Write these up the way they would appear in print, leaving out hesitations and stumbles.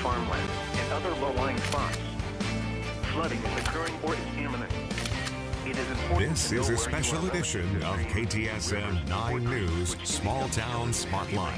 farmland and other low-lying spots. Flooding is occurring or is imminent. It is important This to know is a where you special are edition of KTSM 9 News Small Town Spotlight.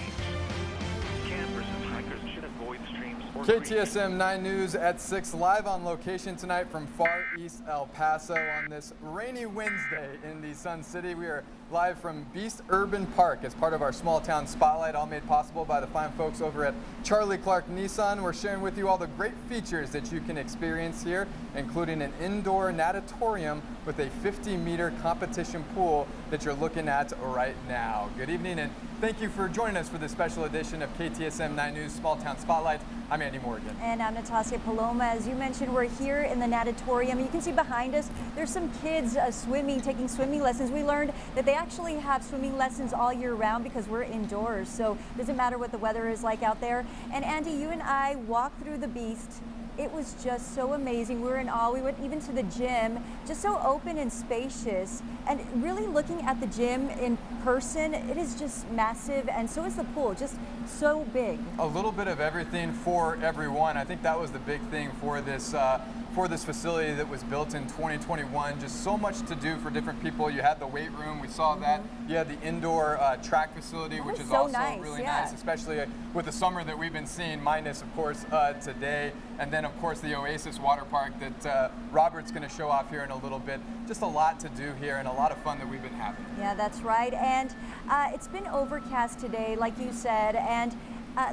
Campers and hikers should avoid streams or KTSM 9 News at 6, live on location tonight from Far East El Paso on this rainy Wednesday in the Sun City. We are live from Beast Urban Park as part of our Small Town Spotlight, all made possible by the fine folks over at Charlie Clark Nissan. We're sharing with you all the great features that you can experience here, including an indoor natatorium with a 50-meter competition pool that you're looking at right now. Good evening, and thank you for joining us for this special edition of KTSM 9 News Small Town Spotlight. I'm Andy Morgan. And I'm Natasha Paloma. As you mentioned, we're here in the natatorium. You can see behind us, there's some kids swimming, taking swimming lessons. We learned that they actually have swimming lessons all year round because we're indoors. So it doesn't matter what the weather is like out there. And Andy, you and I walked through the Beast. It was just so amazing. We were in awe. We went even to the gym, just so open and spacious. And really looking at the gym in person, it is just massive, and so is the pool, just so big. A little bit of everything for everyone. I think that was the big thing for this facility that was built in 2021. Just so much to do for different people. You had the weight room, we saw that. You had the indoor track facility, which is so also nice, really yeah. nice, especially with the summer that we've been seeing, minus, of course, today. And then, of course, the Oasis Water Park that Robert's going to show off here in a little bit. Just a lot to do here and a lot of fun that we've been having. Yeah, that's right. And it's been overcast today, like you said. And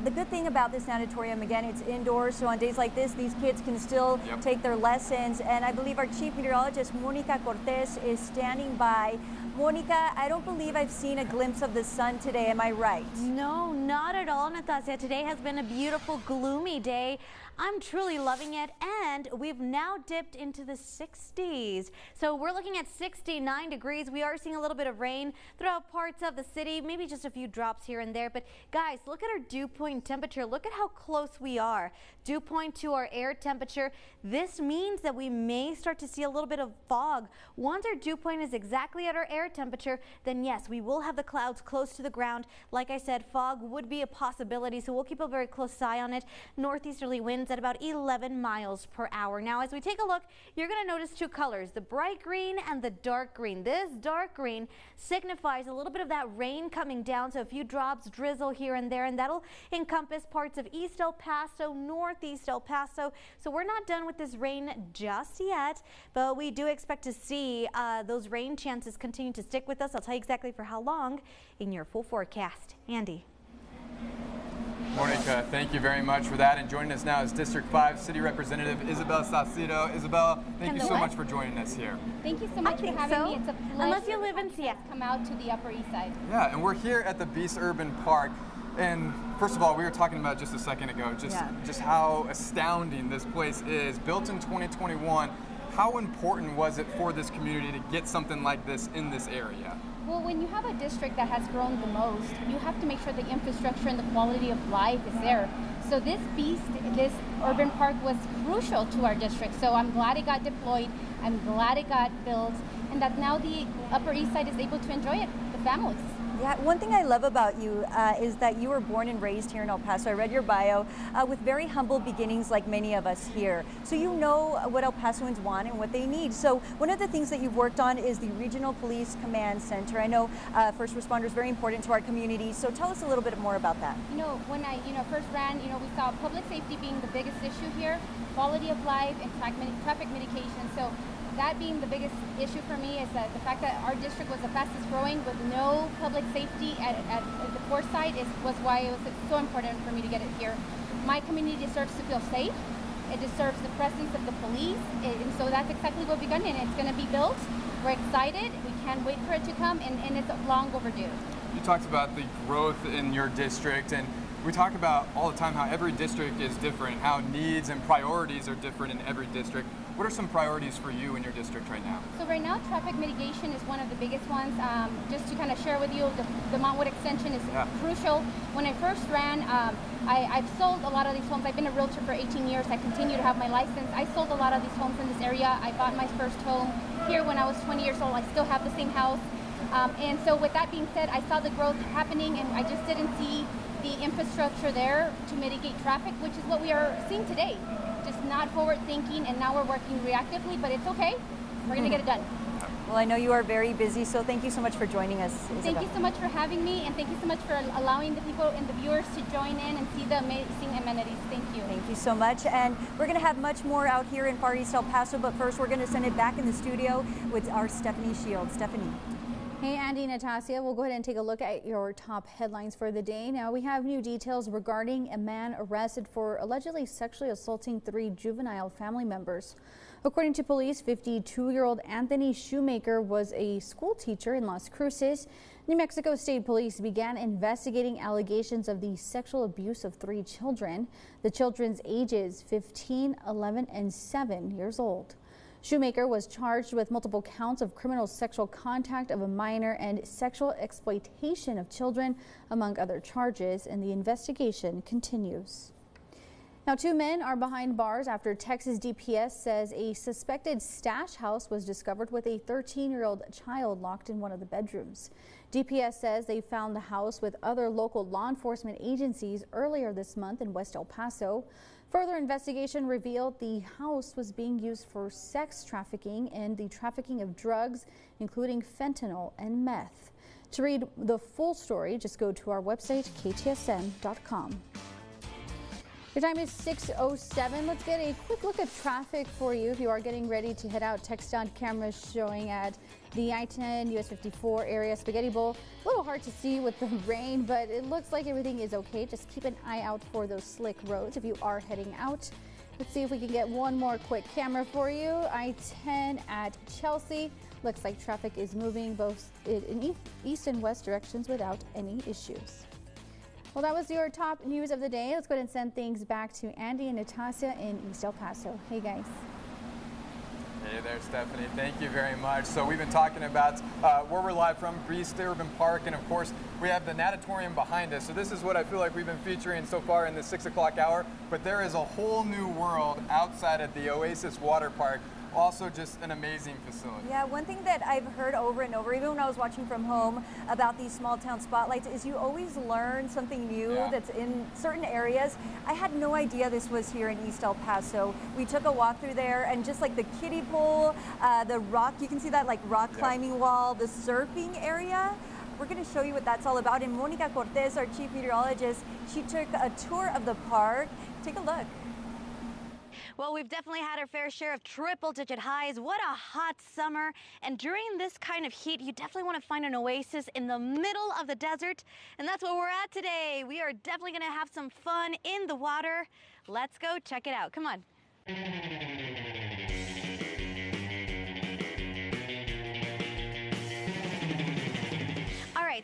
the good thing about this natatorium, again, it's indoors. So on days like this, these kids can still take their lessons. And I believe our chief meteorologist, Monica Cortez, is standing by. Monica, I don't believe I've seen a glimpse of the sun today. Am I right? No, not at all, Natasha. Today has been a beautiful, gloomy day. I'm truly loving it, and we've now dipped into the 60s. So we're looking at 69 degrees. We are seeing a little bit of rain throughout parts of the city, maybe just a few drops here and there. But guys, look at our dew point temperature. Look at how close we are. Dew point to our air temperature. This means that we may start to see a little bit of fog. Once our dew point is exactly at our air temperature, then yes, we will have the clouds close to the ground. Like I said, fog would be a possibility, so we'll keep a very close eye on it. Northeasterly winds at about 11 miles per hour. Now, as we take a look, you're going to notice two colors, the bright green and the dark green. This dark green signifies a little bit of that rain coming down, so a few drops, drizzle here and there, and that'll encompass parts of East El Paso, Northeast El Paso. So we're not done with this rain just yet, but we do expect to see those rain chances continue to stick with us. I'll tell you exactly for how long in your full forecast. Andy. Monica, thank you very much for that. And joining us now is District 5 City Representative Isabel Salcido. Isabel, thank you so much for joining us here. Thank you so much for having me. It's a pleasure. Unless you live in Seattle. Come out to the Upper East Side. Yeah, and we're here at the Beast Urban Park. And first of all, we were talking about just a second ago, just how astounding this place is. Built in 2021, how important was it for this community to get something like this in this area? Well, when you have a district that has grown the most, you have to make sure the infrastructure and the quality of life is there. So this urban park was crucial to our district. So I'm glad it got deployed. I'm glad it got built, and that now the Upper East Side is able to enjoy it, the families. Yeah, one thing I love about you is that you were born and raised here in El Paso. I read your bio with very humble beginnings like many of us here. So you know what El Pasoans want and what they need. So one of the things that you've worked on is the Regional Police Command Center. I know first responders are very important to our community. So tell us a little bit more about that. You know, when I first ran, we saw public safety being the biggest issue here, quality of life and traffic mitigation. So that being the biggest issue for me is that the fact that our district was the fastest growing with no public safety at the fourth site was why it was so important for me to get it here. My community deserves to feel safe. It deserves the presence of the police. And so that's exactly what we've done, and it's going to be built. We're excited. We can't wait for it to come, and it's long overdue. You talked about the growth in your district, and we talk about all the time how every district is different, how needs and priorities are different in every district. What are some priorities for you in your district right now? So right now, traffic mitigation is one of the biggest ones. Just to kind of share with you, the Montwood extension is crucial. When I first ran, I've sold a lot of these homes. I've been a realtor for 18 years. I continue to have my license. I sold a lot of these homes in this area. I bought my first home here when I was 20 years old. I still have the same house. And so with that being said, I saw the growth happening and I just didn't see the infrastructure there to mitigate traffic, which is what we are seeing today. Just not forward thinking, and now we're working reactively, but it's okay. We're gonna get it done. Well, I know you are very busy, so thank you so much for joining us, Isabel. Thank you so much for having me, and thank you so much for allowing the people and the viewers to join in and see the amazing amenities. Thank you. Thank you so much. And we're going to have much more out here in Far East El Paso, but first we're going to send it back in the studio with our Stephanie Shields. Stephanie. Hey, Andy, Natasha, we'll go ahead and take a look at your top headlines for the day. Now, we have new details regarding a man arrested for allegedly sexually assaulting 3 juvenile family members. According to police, 52-year-old Anthony Shoemaker was a school teacher in Las Cruces. New Mexico State Police began investigating allegations of the sexual abuse of 3 children. The children's ages 15, 11, and 7 years old. Shoemaker was charged with multiple counts of criminal sexual contact of a minor and sexual exploitation of children, among other charges, and the investigation continues. Now, 2 men are behind bars after Texas DPS says a suspected stash house was discovered with a 13-year-old child locked in one of the bedrooms. DPS says they found the house with other local law enforcement agencies earlier this month in West El Paso. Further investigation revealed the house was being used for sex trafficking and the trafficking of drugs, including fentanyl and meth. To read the full story, just go to our website, ktsn.com. Your time is 6:07. Let's get a quick look at traffic for you. If you are getting ready to head out, text-on cameras showing at the I-10 US 54 area, Spaghetti Bowl. A little hard to see with the rain, but it looks like everything is okay. Just keep an eye out for those slick roads if you are heading out. Let's see if we can get one more quick camera for you. I-10 at Chelsea. Looks like traffic is moving both in east and west directions without any issues. Well, that was your top news of the day. Let's go ahead and send things back to Andy and Natasha in East El Paso. Hey, guys. Hey there, Stephanie. Thank you very much. So we've been talking about where we're live from, Beast Urban Park, and of course we have the natatorium behind us. So this is what I feel like we've been featuring so far in the 6 o'clock hour, but there is a whole new world outside of the Oasis Water Park. Also just an amazing facility. Yeah, one thing that I've heard over and over, even when I was watching from home about these small town spotlights, is you always learn something new that's in certain areas. I had no idea this was here in East El Paso. We took a walk through there, and just like the kiddie pool, the rock, you can see that like rock climbing wall, the surfing area. We're going to show you what that's all about. And Monica Cortez, our chief meteorologist, she took a tour of the park. Take a look. Well, we've definitely had our fair share of triple-digit highs. What a hot summer. And during this kind of heat, you definitely want to find an oasis in the middle of the desert. And that's where we're at today. We are definitely going to have some fun in the water. Let's go check it out. Come on.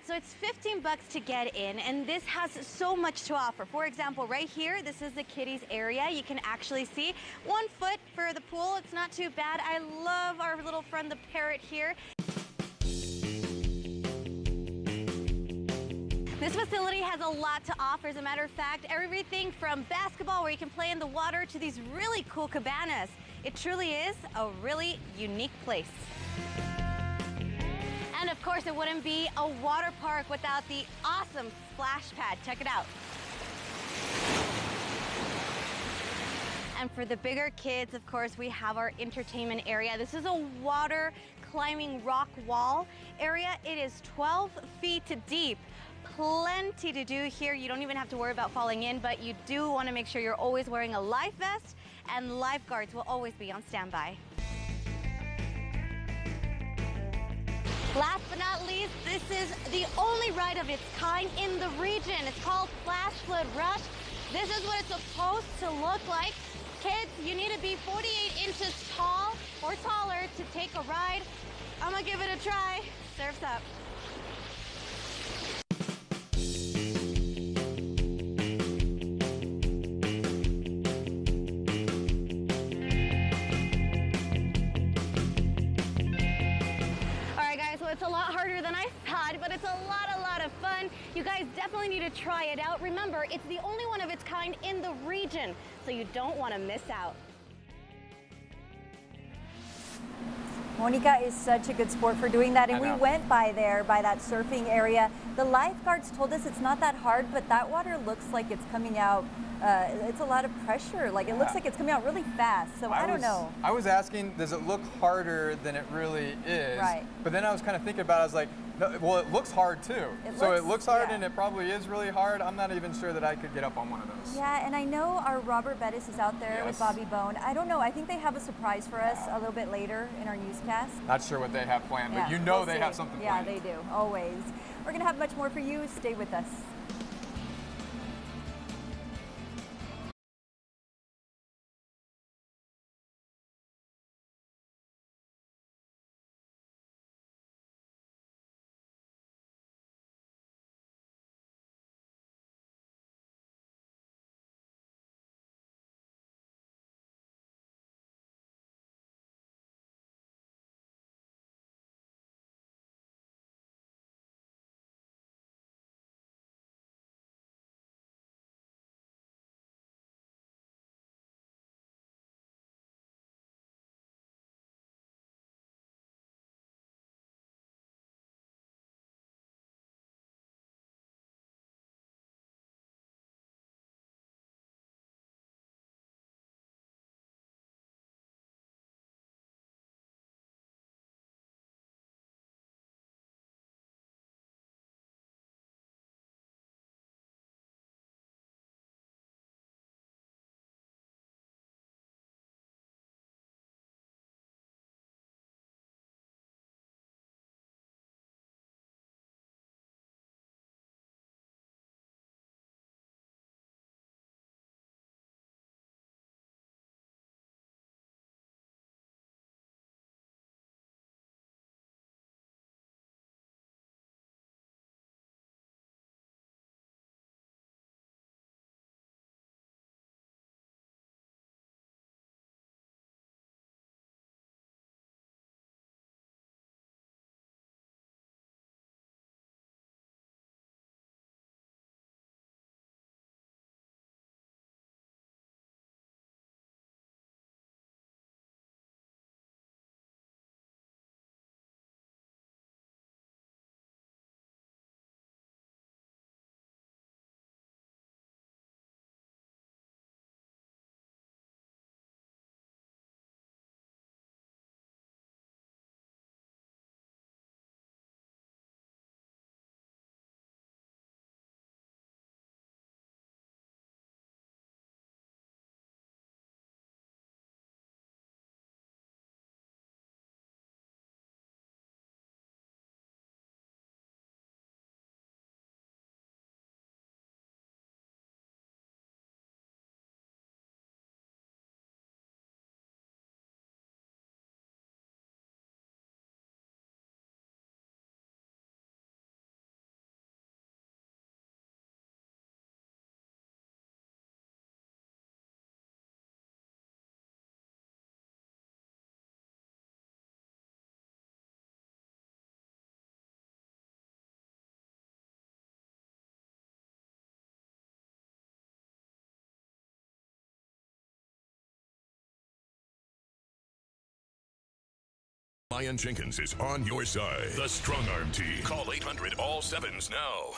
So it's $15 to get in, and this has so much to offer. For example, right here, this is the kiddies area. You can actually see 1 foot for the pool. It's not too bad. I love our little friend, the parrot here. This facility has a lot to offer. As a matter of fact, everything from basketball where you can play in the water to these really cool cabanas. It truly is a really unique place. And of course, it wouldn't be a water park without the awesome splash pad. Check it out. And for the bigger kids, of course, we have our entertainment area. This is a water climbing rock wall area. It is 12 feet deep. Plenty to do here. You don't even have to worry about falling in, but you do want to make sure you're always wearing a life vest, and lifeguards will always be on standby. Last but not least, this is the only ride of its kind in the region. It's called Flash Flood Rush. This is what it's supposed to look like. Kids, you need to be 48 inches tall or taller to take a ride. I'm gonna give it a try. Surf's up. It's a lot harder than I thought, but it's a lot of fun. You guys definitely need to try it out. Remember, it's the only one of its kind in the region, so you don't want to miss out. Monica is such a good sport for doing that, and we went by there, by that surfing area. The lifeguards told us it's not that hard, but that water looks like it's coming out. It's a lot of pressure. Like, it looks like it's coming out really fast. So I don't know. I was asking, does it look harder than it really is? Right. But then I was kind of thinking about it. I was like, no, well, it looks hard too. It looks hard, and it probably is really hard. I'm not even sure that I could get up on one of those. Yeah, and I know our Robert Bettis is out there with Bobby Bone. I don't know. I think they have a surprise for us a little bit later in our newscast. Not sure what they have planned, but you know they have something planned. Yeah, they do, always. We're going to have much more for you. Stay with us. Lion Jenkins is on your side. The Strong Arm Team. Call 800 all sevens now.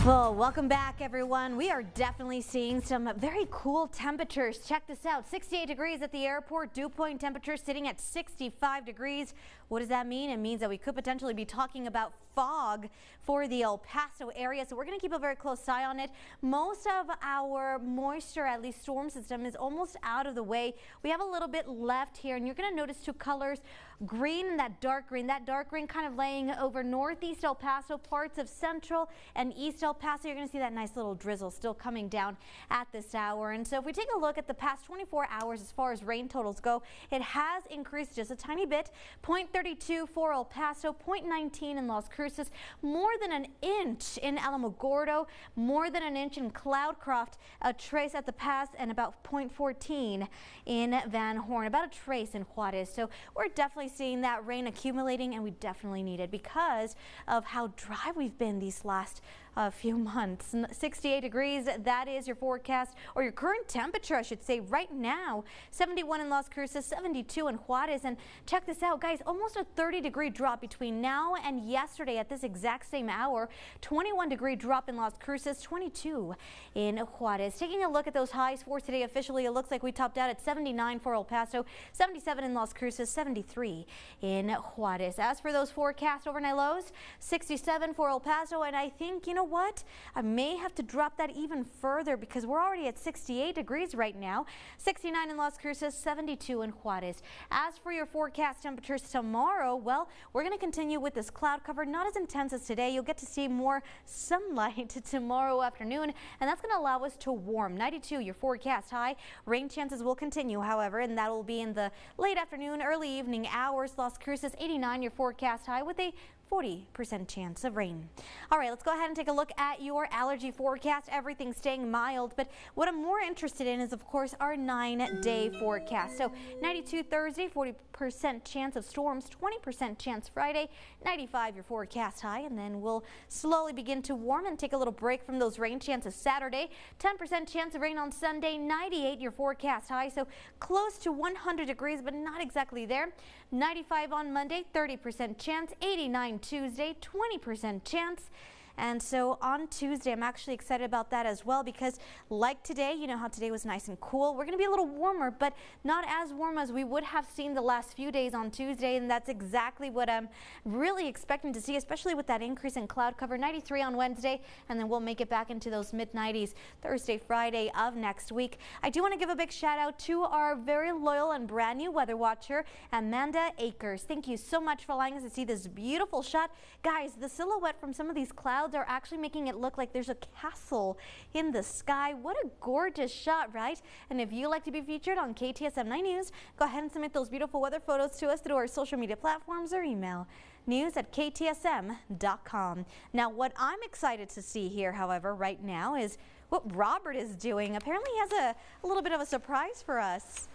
Well, welcome back, everyone. We are definitely seeing some very cool temperatures. Check this out. 68 degrees at the airport. Dew point temperature sitting at 65 degrees. What does that mean? It means that we could potentially be talking about fog for the El Paso area. So we're going to keep a very close eye on it. Most of our moisture, at least storm system, is almost out of the way. We have a little bit left here, and you're going to notice two colors, green and that dark green. That dark green kind of laying over northeast El Paso, parts of central and east El Paso. You're going to see that nice little drizzle still coming down at this hour. And so if we take a look at the past 24 hours as far as rain totals go, it has increased just a tiny bit. 0.32 for El Paso, 0.19 in Las Cruces, more than an inch in Alamogordo, more than an inch in Cloudcroft, a trace at the pass, and about 0.14 in Van Horn, about a trace in Juarez. So we're definitely seeing that rain accumulating, and we definitely need it because of how dry we've been these last a few months. 68 degrees, that is your forecast, or your current temperature, I should say, right now. 71 in Las Cruces, 72 in Juarez. And check this out, guys, almost a 30-degree drop between now and yesterday at this exact same hour. 21-degree drop in Las Cruces, 22 in Juarez. Taking a look at those highs for today officially, it looks like we topped out at 79 for El Paso, 77 in Las Cruces, 73 in Juarez. As for those forecast overnight lows, 67 for El Paso, and I think, you know what, I may have to drop that even further because we're already at 68 degrees right now. 69 in Las Cruces, 72 in Juarez. As for your forecast temperatures tomorrow, well, we're going to continue with this cloud cover, not as intense as today. You'll get to see more sunlight tomorrow afternoon, and that's going to allow us to warm. 92 your forecast high. Rain chances will continue, however, and that will be in the late afternoon, early evening hours. Las Cruces 89 your forecast high with a 40% chance of rain. All right, let's go ahead and take a look at your allergy forecast. Everything's staying mild, but what I'm more interested in is, of course, our 9-day forecast. So 92 Thursday, 40% chance of storms, 20% chance Friday, 95 your forecast high, and then we'll slowly begin to warm and take a little break from those rain chances Saturday. 10% chance of rain on Sunday, 98 your forecast high, so close to 100 degrees, but not exactly there. 95 on Monday, 30% chance, 89 Tuesday, 20% chance. And so on Tuesday, I'm actually excited about that as well because like today, you know how today was nice and cool. We're going to be a little warmer, but not as warm as we would have seen the last few days on Tuesday. And that's exactly what I'm really expecting to see, especially with that increase in cloud cover. 93 on Wednesday, and then we'll make it back into those mid-90s Thursday, Friday of next week. I do want to give a big shout out to our very loyal and brand new weather watcher, Amanda Akers. Thank you so much for allowing us to see this beautiful shot. Guys, the silhouette from some of these clouds are actually making it look like there's a castle in the sky. What a gorgeous shot, right? And if you like to be featured on KTSM 9 News, go ahead and submit those beautiful weather photos to us through our social media platforms or email news@ktsm.com. Now, what I'm excited to see here, however, right now is what Robert is doing. Apparently he has a little bit of a surprise for us.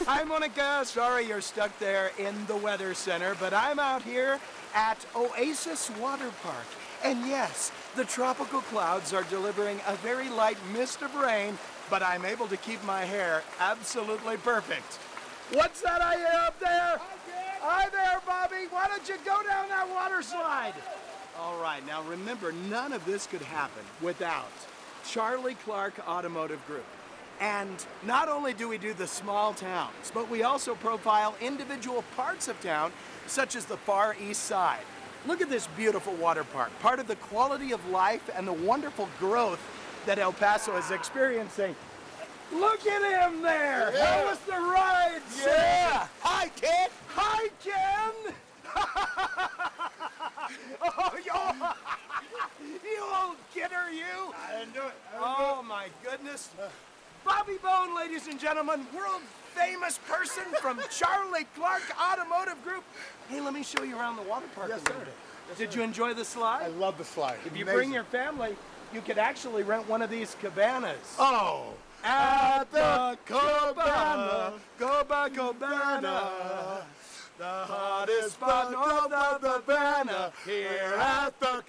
Hi, Monica. Sorry you're stuck there in the weather center, but I'm out here at Oasis Water Park. And yes, the tropical clouds are delivering a very light mist of rain, but I'm able to keep my hair absolutely perfect. What's that I hear up there? Hi there, Bobby. Why don't you go down that water slide? All right, now remember, none of this could happen without Charlie Clark Automotive Group. And not only do we do the small towns, but we also profile individual parts of town, such as the Far East Side. Look at this beautiful water park, part of the quality of life and the wonderful growth that El Paso is experiencing. Look at him there! Yeah. How was the ride, sir? Yeah! Hi, Ken! Hi, Ken! Oh, you old kidder, you! I didn't do it. Oh, my goodness. Bobby Bone, ladies and gentlemen, world famous person from Charlie Clark Automotive Group. Hey, let me show you around the water park. Yes, a little sir. bit. Yes, Did sir. you enjoy the slide? I love the slide. If you Amazing. bring your family, you could actually rent one of these cabanas. Oh! At the Cabana, Cabana, the hottest spot north of the Havana, here at the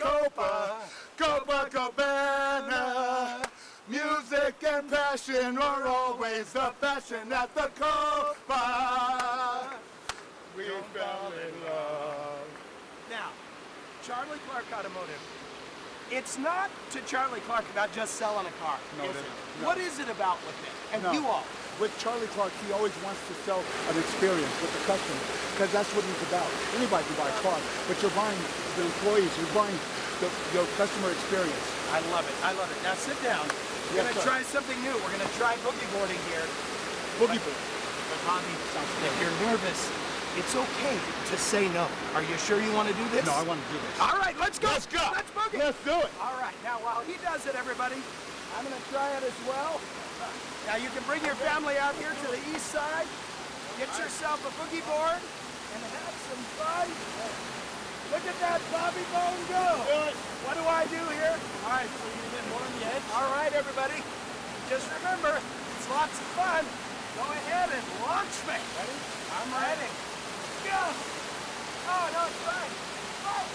Cabana. Music and passion are always the fashion at the Copa. We fell in love. Now, Charlie Clark Automotive, it's not to Charlie Clark about just selling a car. No, is it it? isn't. No. What is it about with it? And No. you all? With Charlie Clark, he always wants to sell an experience with the customer, because that's what he's about. Anybody can buy a car, but you're buying the employees, you're buying your customer experience. I love it. I love it. Now sit down. We're Yes, going to sir. try something new. We're going to try boogie boarding here. Boogie board. But Bobby, if you're nervous, it's okay to say no. Are you sure you want to do this? No, I want to do this. All right, let's go. Let's go. Let's boogie. Let's do it. All right, now while he does it, everybody, I'm going to try it as well. Now you can bring your family out here to the east side, get yourself a boogie board, and have some fun. Look at that Bobby Bone go. Do it. What do I do here? All right, so you get more on the edge. All right, everybody. Just remember, it's lots of fun. Go ahead and launch me. Ready? I'm ready. Go. Oh, no, it's fine. Oh.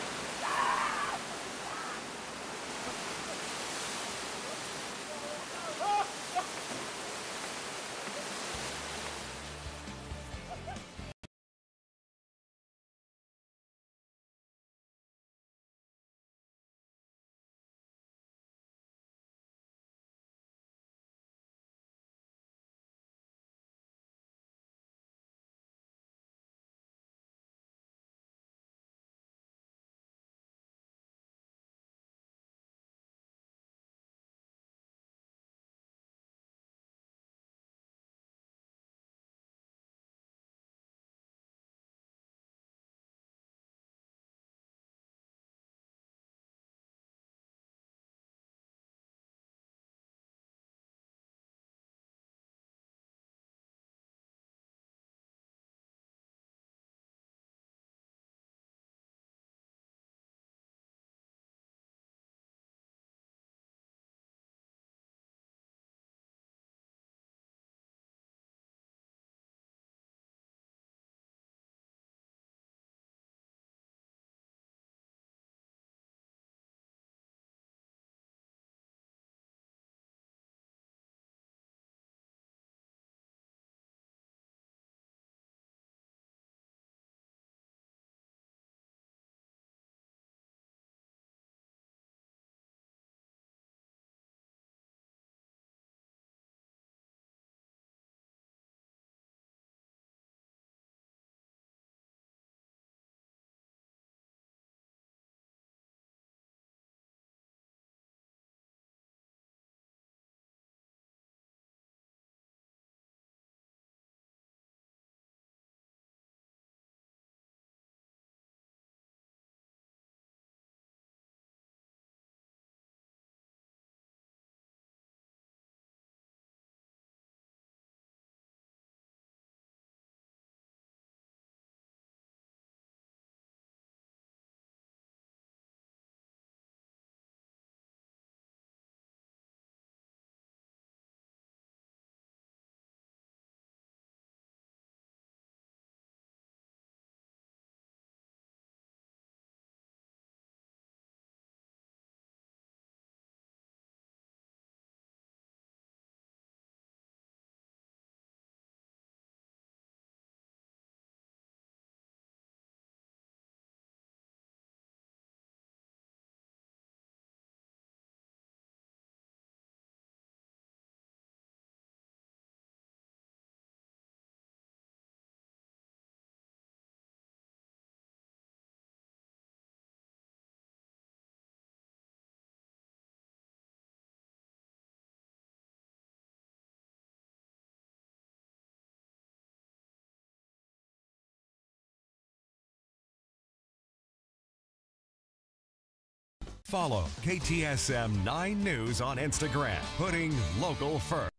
Follow KTSM 9 News on Instagram, putting local first.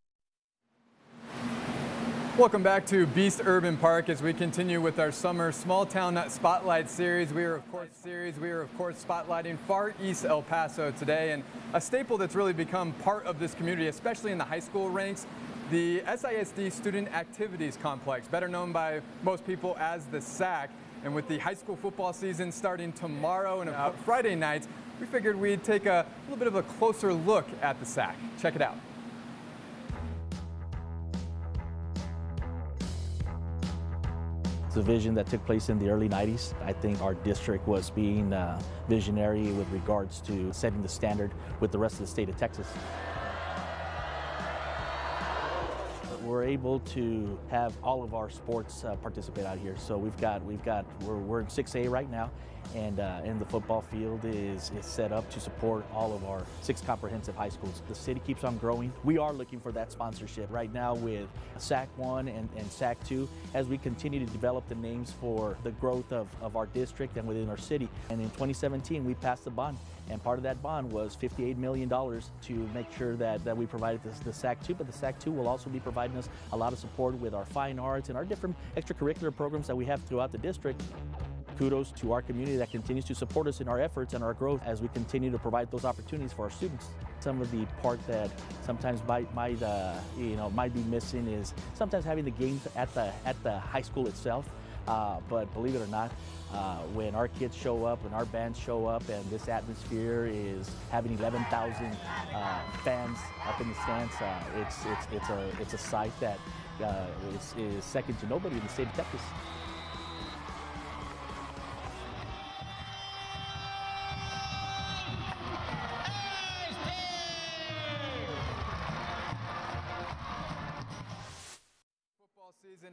Welcome back to Beast Urban Park as we continue with our summer small town spotlight series. We are of course spotlighting Far East El Paso today, and a staple that's really become part of this community, especially in the high school ranks, the SISD Student Activities Complex, better known by most people as the SAC. And with the high school football season starting tomorrow and Friday nights, we figured we'd take a little bit of a closer look at the SAC. Check it out. It's a vision that took place in the early 90s. I think our district was being visionary with regards to setting the standard with the rest of the state of Texas. We're able to have all of our sports participate out here. So we're in 6A right now, and the football field is set up to support all of our 6 comprehensive high schools. The city keeps on growing. We are looking for that sponsorship right now with SAC 1 and SAC 2 as we continue to develop the names for the growth of our district and within our city. And in 2017, we passed the bond. And part of that bond was $58 million to make sure that we provided the SAC 2, but the SAC 2 will also be providing us a lot of support with our fine arts and our different extracurricular programs that we have throughout the district. Kudos to our community that continues to support us in our efforts and our growth as we continue to provide those opportunities for our students. Some of the part that sometimes might be missing is sometimes having the games at the high school itself. But believe it or not, when our kids show up, when our bands show up, and this atmosphere is having 11,000 fans up in the stands, it's a sight that is second to nobody in the state of Texas.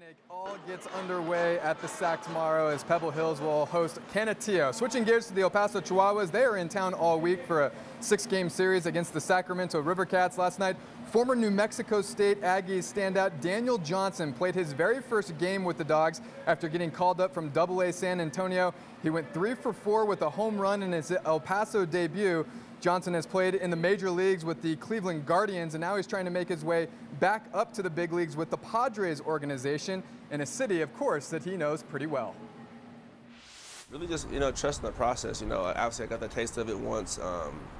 It all gets underway at the SAC tomorrow as Pebble Hills will host Canutillo. Switching gears to the El Paso Chihuahuas, they are in town all week for a 6-game series against the Sacramento River Cats. Last night, former New Mexico State Aggies standout Daniel Johnson played his very first game with the Dogs after getting called up from AA San Antonio. He went 3 for 4 with a home run in his El Paso debut. Johnson has played in the major leagues with the Cleveland Guardians, and now he's trying to make his way back up to the big leagues with the Padres organization in a city, of course, that he knows pretty well. Really just, trusting the process. Obviously I got the taste of it once,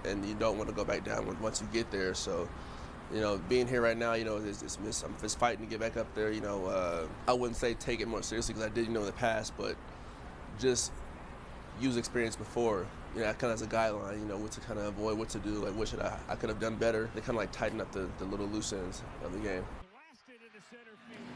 and you don't want to go back down once you get there. So, being here right now, I'm just fighting to get back up there. I wouldn't say take it more seriously because I did, in the past, but just use experience before. Kind of as a guideline, what to kind of avoid, what to do, like what I could have done better. They kind of like tighten up the little loose ends of the game.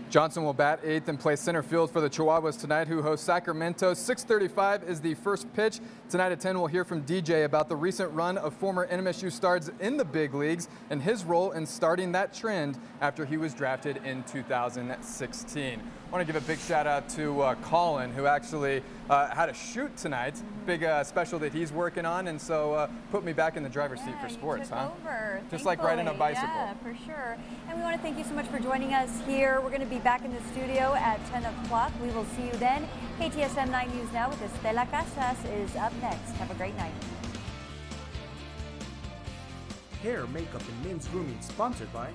Johnson will bat 8th and play center field for the Chihuahuas tonight, who host Sacramento. 6:35 is the first pitch. Tonight at 10, we'll hear from DJ about the recent run of former NMSU stars in the big leagues and his role in starting that trend after he was drafted in 2016. I want to give a big shout out to Colin, who actually had a shoot tonight. Big special that he's working on, and so put me back in the driver's seat for sports, huh? Over, just like riding a bicycle. Yeah, for sure. And we want to thank you so much for joining us here. We're going to be back in the studio at 10 o'clock. We will see you then. KTSM 9 News Now with Estela Casas is up next. Have a great night. Hair, makeup, and men's grooming sponsored by